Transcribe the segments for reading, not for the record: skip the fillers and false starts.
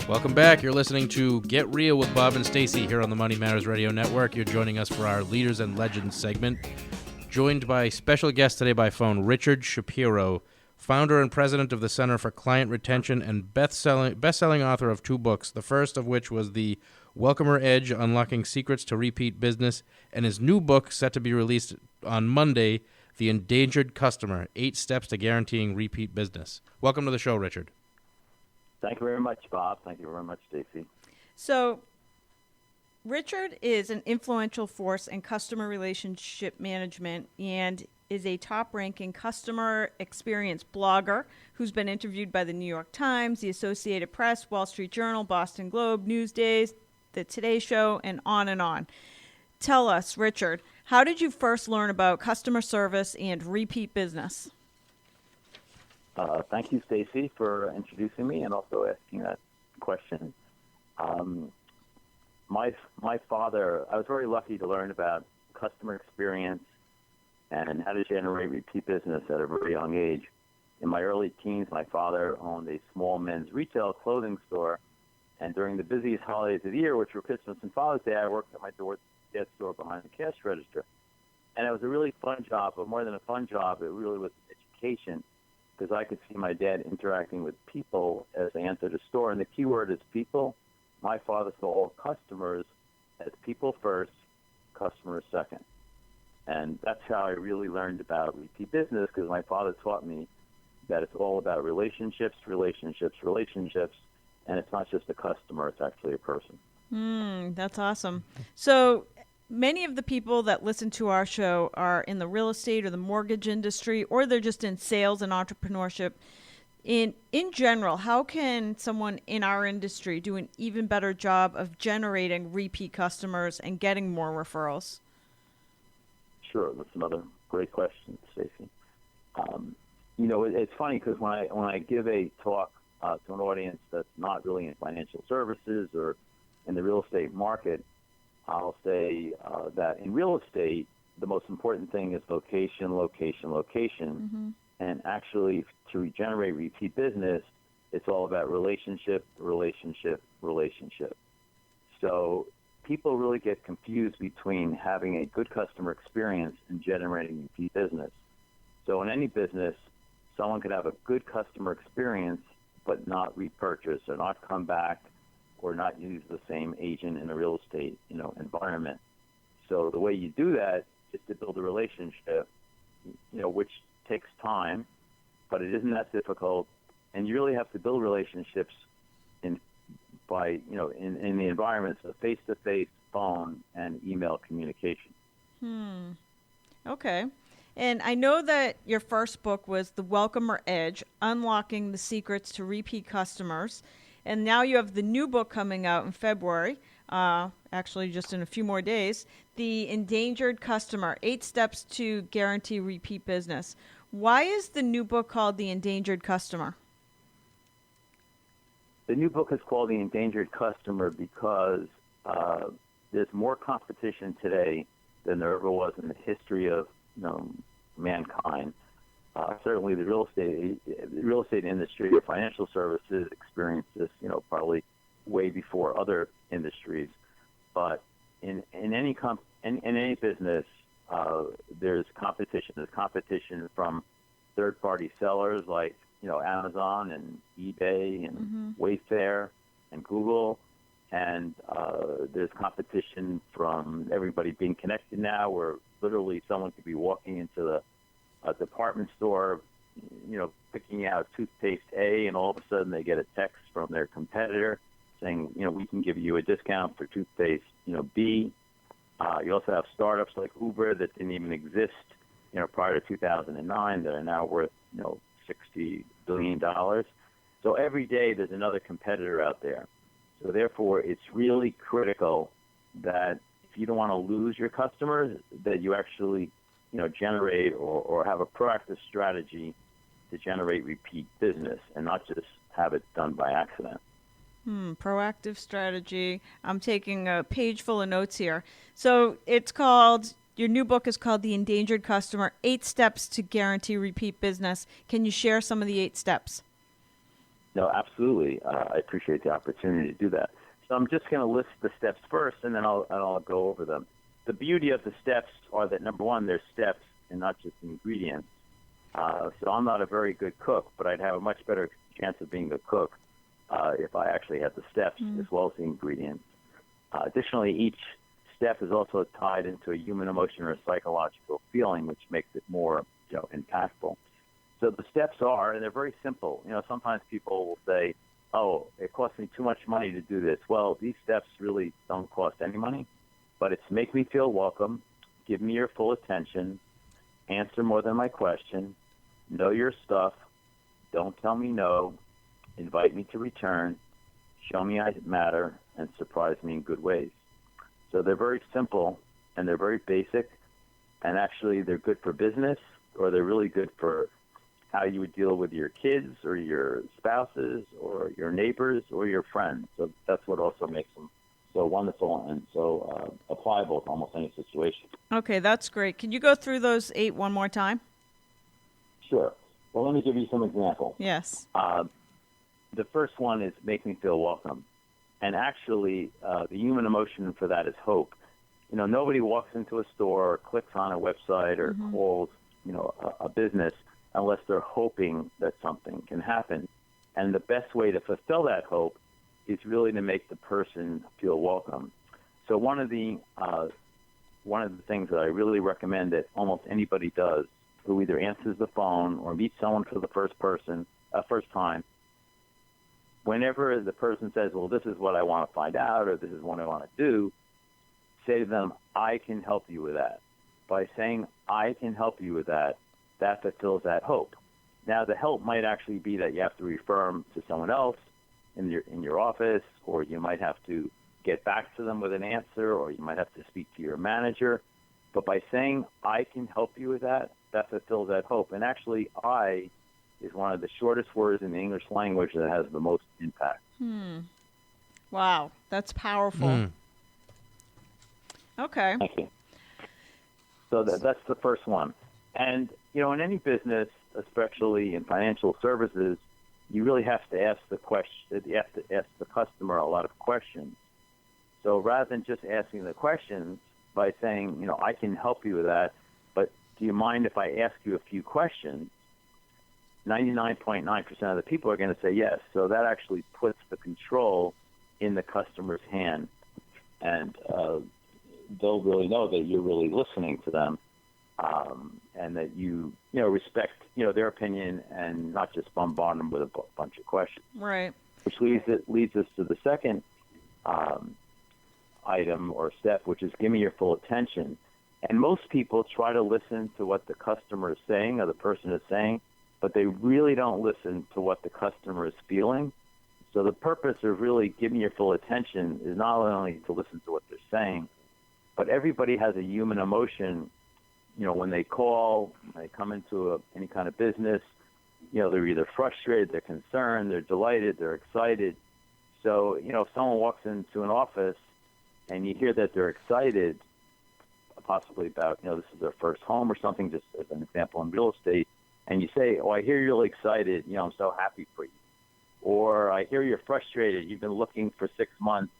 Welcome back. You're listening to Get Real with Bob and Stacey here on the Money Matters Radio Network. You're joining us for our Leaders and Legends segment. Joined by special guest today by phone, Richard Shapiro, founder and president of the Center for Client Retention and best-selling author of 2 books, the first of which was The Welcomer Edge, Unlocking Secrets to Repeat Business, and his new book set to be released on Monday, The Endangered Customer, 8 Steps to Guaranteeing Repeat Business. Welcome to the show, Richard. Thank you very much, Bob. Thank you very much, Stacey. So, Richard is an influential force in customer relationship management and is a top-ranking customer experience blogger who's been interviewed by the New York Times, the Associated Press, Wall Street Journal, Boston Globe, Newsdays, The Today Show, and on and on. Tell us, Richard, how did you first learn about customer service and repeat business? Thank you, Stacey, for introducing me and also asking that question. My father, I was very lucky to learn about customer experience and how to generate repeat business at a very young age. In my early teens, my father owned a small men's retail clothing store, and during the busiest holidays of the year, which were Christmas and Father's Day, I worked at my dad's store behind the cash register. And it was a really fun job, but more than a fun job, it really was education, because I could see my dad interacting with people as they entered the store. And the key word is people. My father saw all customers as people first, customers second. And that's how I really learned about repeat business, because my father taught me that it's all about relationships, relationships, relationships, and it's not just a customer, it's actually a person. That's awesome. So many of the people that listen to our show are in the real estate or the mortgage industry, or they're just in sales and entrepreneurship. In general, how can someone in our industry do an even better job of generating repeat customers and getting more referrals? Sure, that's another great question, Stacey. It's funny because when I give a talk to an audience that's not really in financial services or in the real estate market, I'll say that in real estate, the most important thing is location, location, location. Mm-hmm. And actually, to generate repeat business, it's all about relationship, relationship, relationship. So people really get confused between having a good customer experience and generating repeat business. So in any business, someone could have a good customer experience but not repurchase or not come back or not use the same agent in a real estate, environment. So the way you do that is to build a relationship, which takes time, but it isn't that difficult. And you really have to build relationships in the environments of face-to-face, phone, and email communication. Okay. And I know that your first book was The Welcomer Edge, Unlocking the Secrets to Repeat Customers. And now you have the new book coming out in February, actually just in a few more days, The Endangered Customer, 8 Steps to Guarantee Repeat Business. Why is the new book called The Endangered Customer? The new book is called The Endangered Customer because there's more competition today than there ever was in the history of mankind. Certainly the real estate industry or financial services experienced this, probably way before other industries. But in any business, there's competition. There's competition from third-party sellers like, Amazon and eBay and Wayfair and Google. And there's competition from everybody being connected now, where literally someone could be walking into a department store, picking out toothpaste A, and all of a sudden they get a text from their competitor saying, we can give you a discount for toothpaste, B. You also have startups like Uber that didn't even exist, prior to 2009 that are now worth, $60 billion. So every day there's another competitor out there. So therefore, it's really critical that if you don't want to lose your customers, that you actually, generate or have a proactive strategy to generate repeat business and not just have it done by accident. Proactive strategy. I'm taking a page full of notes here. So your new book is called The Endangered Customer, 8 Steps to Guarantee Repeat Business. Can you share some of the 8 steps? No, absolutely. I appreciate the opportunity to do that. So I'm just going to list the steps first, and then I'll go over them. The beauty of the steps are that, number one, they're steps and not just ingredients. So I'm not a very good cook, but I'd have a much better chance of being a cook if I actually had the steps as well as the ingredients. Additionally, each step is also tied into a human emotion or a psychological feeling, which makes it more impactful. So the steps are, and they're very simple. Sometimes people will say, oh, it costs me too much money to do this. Well, these steps really don't cost any money, but it's make me feel welcome, give me your full attention, answer more than my question, know your stuff, don't tell me no, invite me to return, show me I matter, and surprise me in good ways. So they're very simple, and they're very basic, and actually they're good for business, or they're really good for how you would deal with your kids or your spouses or your neighbors or your friends. So that's what also makes them so wonderful and so applicable to almost any situation. Okay, that's great. Can you go through those 8 one more time? Sure. Well, let me give you some examples. Yes. The first one is make me feel welcome. And actually, the human emotion for that is hope. Nobody walks into a store or clicks on a website or calls, a business unless they're hoping that something can happen. And the best way to fulfill that hope is really to make the person feel welcome. So one of the things that I really recommend that almost anybody does who either answers the phone or meets someone for the first time, whenever the person says, well, this is what I want to find out or this is what I want to do, say to them, I can help you with that. By saying, I can help you with that fulfills that hope. Now, the help might actually be that you have to refer them to someone else in your office, or you might have to get back to them with an answer, or you might have to speak to your manager. But by saying, I can help you with that fulfills that hope. And actually, I is one of the shortest words in the English language that has the most impact. Wow, that's powerful. Okay. Thank you. So that's the first one. And, in any business, especially in financial services, you really have to ask the customer a lot of questions. So rather than just asking the questions by saying, I can help you with that, but do you mind if I ask you a few questions? 99.9% of the people are going to say yes. So that actually puts the control in the customer's hand. And they'll really know that you're really listening to them. And that you respect, their opinion and not just bombard them with a bunch of questions. Right. Which leads us to the second item or step, which is give me your full attention. And most people try to listen to what the customer is saying or the person is saying, but they really don't listen to what the customer is feeling. So the purpose of really giving your full attention is not only to listen to what they're saying, but everybody has a human emotion. When they call, when they come into any kind of business, they're either frustrated, they're concerned, they're delighted, they're excited. So, if someone walks into an office and you hear that they're excited, possibly about, this is their first home or something, just as an example in real estate, and you say, oh, I hear you're really excited, I'm so happy for you. Or I hear you're frustrated, you've been looking for 6 months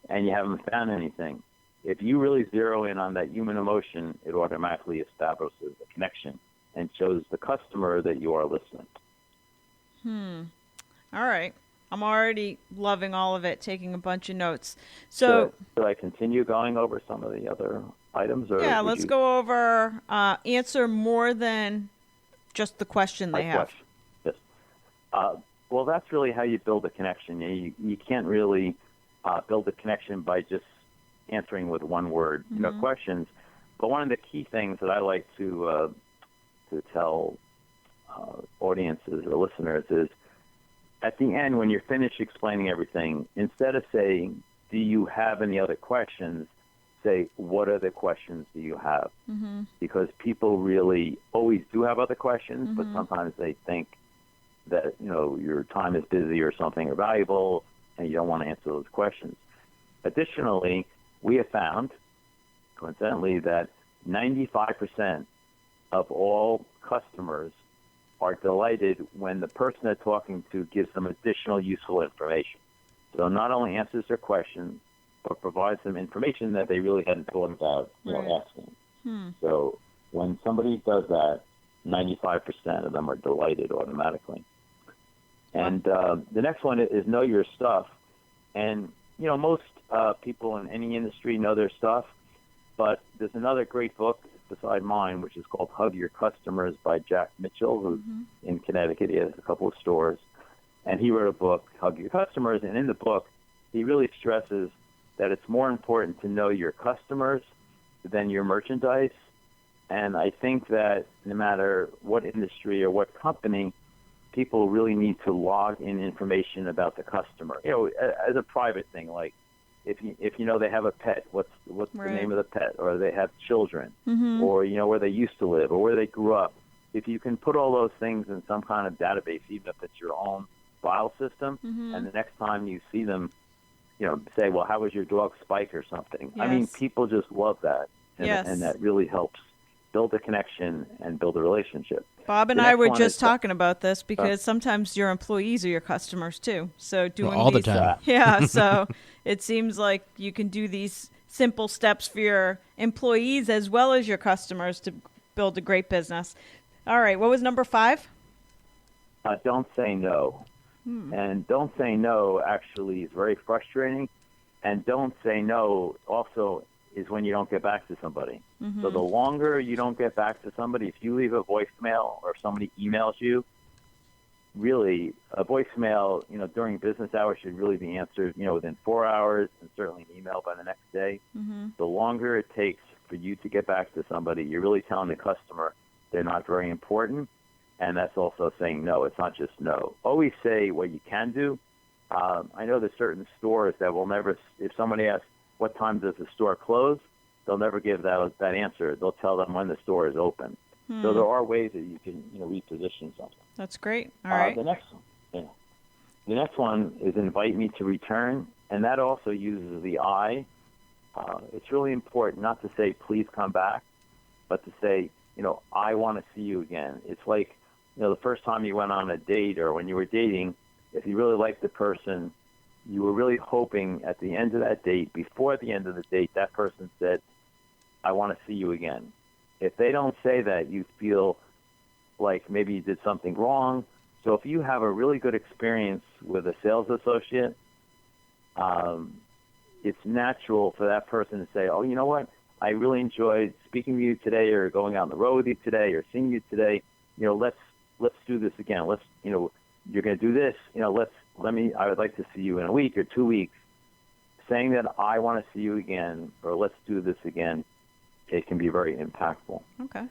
and you haven't found anything. If you really zero in on that human emotion, it automatically establishes a connection and shows the customer that you are listening. All right. I'm already loving all of it, taking a bunch of notes. So, should I continue going over some of the other items? Or yeah, let's go over answer more than just the question they have. Yes. Well, that's really how you build a connection. You can't really build a connection by just answering with one word, questions. But one of the key things that I like to tell audiences or listeners is, at the end, when you're finished explaining everything, instead of saying, do you have any other questions, say, what other questions do you have? Because people really always do have other questions, but sometimes they think that, your time is busy or something or valuable, and you don't want to answer those questions. Additionally, we have found, coincidentally, that 95% of all customers are delighted when the person they're talking to gives them additional useful information. So not only answers their questions, but provides them information that they really hadn't thought about, asking. So when somebody does that, 95% of them are delighted automatically. And the next one is know your stuff. And, most people in any industry know their stuff, but there's another great book beside mine, which is called Hug Your Customers by Jack Mitchell, who's in Connecticut. He has a couple of stores. And he wrote a book, Hug Your Customers. And in the book, he really stresses that it's more important to know your customers than your merchandise. And I think that no matter what industry or what company, people really need to log in information about the customer, as a private thing. Like if they have a pet, what's the name of the pet, or they have children, or where they used to live or where they grew up. If you can put all those things in some kind of database, even if it's your own file system, and the next time you see them, say, well, how was your dog Spike or something? Yes. I mean, people just love that, and that really helps build a connection and build a relationship. Bob and I were just talking about this because sometimes your employees are your customers too. So doing all the these, time. Yeah, so it seems like you can do these simple steps for your employees as well as your customers to build a great business. All right, what was number 5? Don't say no. And don't say no actually is very frustrating. And don't say no also is when you don't get back to somebody. So the longer you don't get back to somebody, if you leave a voicemail or somebody emails you, really a voicemail, during business hours should really be answered, within 4 hours, and certainly an email by the next day. The longer it takes for you to get back to somebody, you're really telling the customer they're not very important. And that's also saying no. It's not just no. Always say what you can do. I know there's certain stores that will never, if somebody asks, what time does the store close? They'll never give that answer. They'll tell them when the store is open. So there are ways that you can reposition something. That's great. All right. The next one is invite me to return, and that also uses the I. It's really important not to say please come back, but to say I want to see you again. It's like the first time you went on a date or when you were dating, if you really liked the person, you were really hoping at the end of that date, before the end of the date, that person said, I want to see you again. If they don't say that, you feel like maybe you did something wrong. So if you have a really good experience with a sales associate, it's natural for that person to say, oh, you know what? I really enjoyed speaking with you today, or going out on the road with you today, or seeing you today. Let's do this again. You're going to do this. I would like to see you in a week or 2 weeks. Saying that I want to see you again, or let's do this again, it can be very impactful. Okay.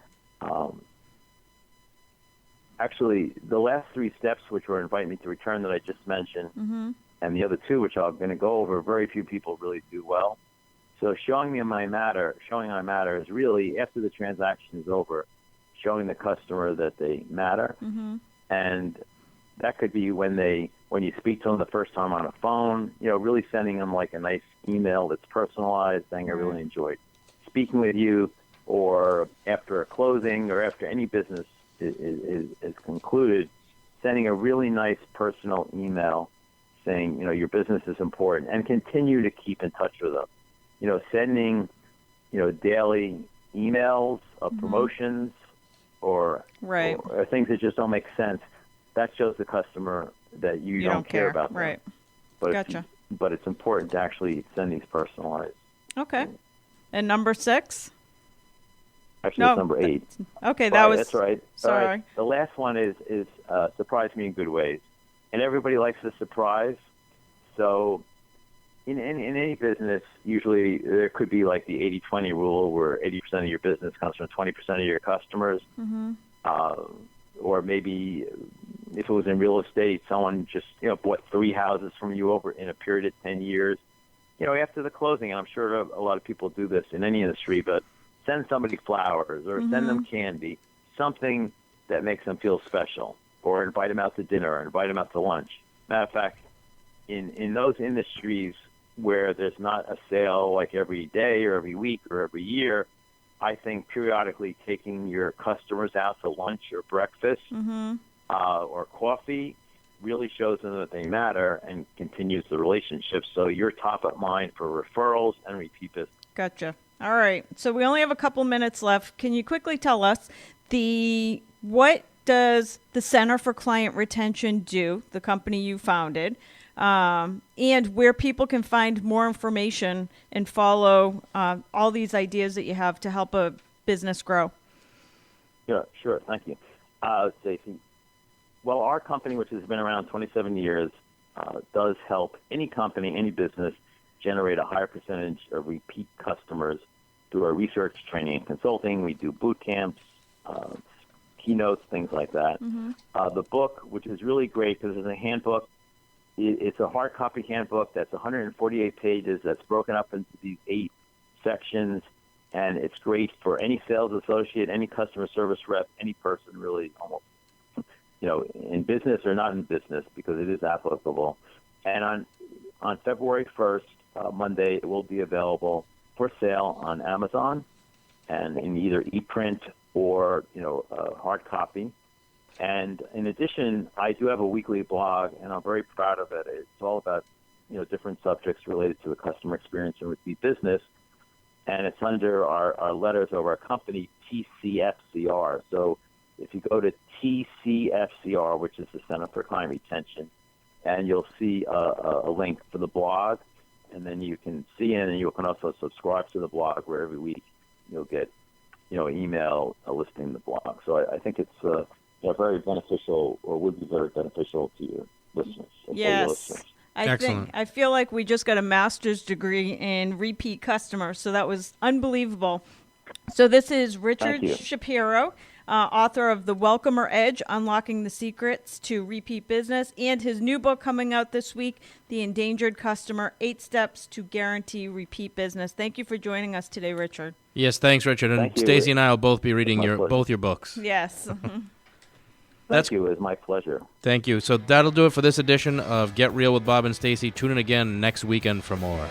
Actually, the last 3 steps, which were invite me to return that I just mentioned, and the other 2, which I'm going to go over, very few people really do well. So showing I matter is really, after the transaction is over, showing the customer that they matter. And that could be when you speak to them the first time on a phone, really sending them like a nice email that's personalized, saying I really enjoyed speaking with you, or after a closing or after any business is concluded, sending a really nice personal email saying, your business is important, and continue to keep in touch with them. Sending, daily emails of promotions or things that just don't make sense. That shows the customer that you don't care about them. Right. But Gotcha. But it's important to actually send these personalized. Okay. And number 6? Actually, it's number 8. Okay, That's right. Sorry. All right. The last one is surprise me in good ways. And everybody likes a surprise. So in any business, usually there could be like the 80-20 rule, where 80% of your business comes from 20% of your customers. Or maybe if it was in real estate, someone just bought 3 houses from you over in a period of 10 years. After the closing, and I'm sure a lot of people do this in any industry, but send somebody flowers or send them candy, something that makes them feel special, or invite them out to dinner, or invite them out to lunch. Matter of fact, in those industries where there's not a sale like every day or every week or every year, I think periodically taking your customers out to lunch or breakfast or coffee really shows them that they matter and continues the relationship. So you're top of mind for referrals and repeat business. Gotcha. All right. So we only have a couple minutes left. Can you quickly tell us what does the Center for Client Retention do, the company you founded, and where people can find more information and follow all these ideas that you have to help a business grow? Yeah, sure. Thank you, Stacey. Well, our company, which has been around 27 years, does help any company, any business generate a higher percentage of repeat customers through our research, training, and consulting. We do boot camps, keynotes, things like that. The book, which is really great because it's a handbook, it's a hard copy handbook that's 148 pages that's broken up into these 8 sections, and it's great for any sales associate, any customer service rep, any person really almost, in business or not in business, because it is applicable. And on February 1st, Monday, it will be available for sale on Amazon and in either e-print or, hard copy. And in addition, I do have a weekly blog, and I'm very proud of it. It's all about, different subjects related to the customer experience and repeat business. And it's under our letters of our company, TCFCR. So if you go to TCFCR, which is the Center for Client Retention, and you'll see a link for the blog, and then you can see it, and you can also subscribe to the blog where every week you'll get, email listing the blog. So I think it's very beneficial, or would be very beneficial to your listeners. Yes. I feel like we just got a master's degree in repeat customers, so that was unbelievable. So this is Richard Shapiro, author of The Welcomer Edge, Unlocking the Secrets to Repeat Business, and his new book coming out this week, The Endangered Customer, 8 Steps to Guarantee Repeat Business. Thank you for joining us today, Richard. Yes, thanks, Richard. And Stacey and I will both be reading both your books. Yes. Thank you. It was my pleasure. Thank you. So that'll do it for this edition of Get Real with Bob and Stacey. Tune in again next weekend for more.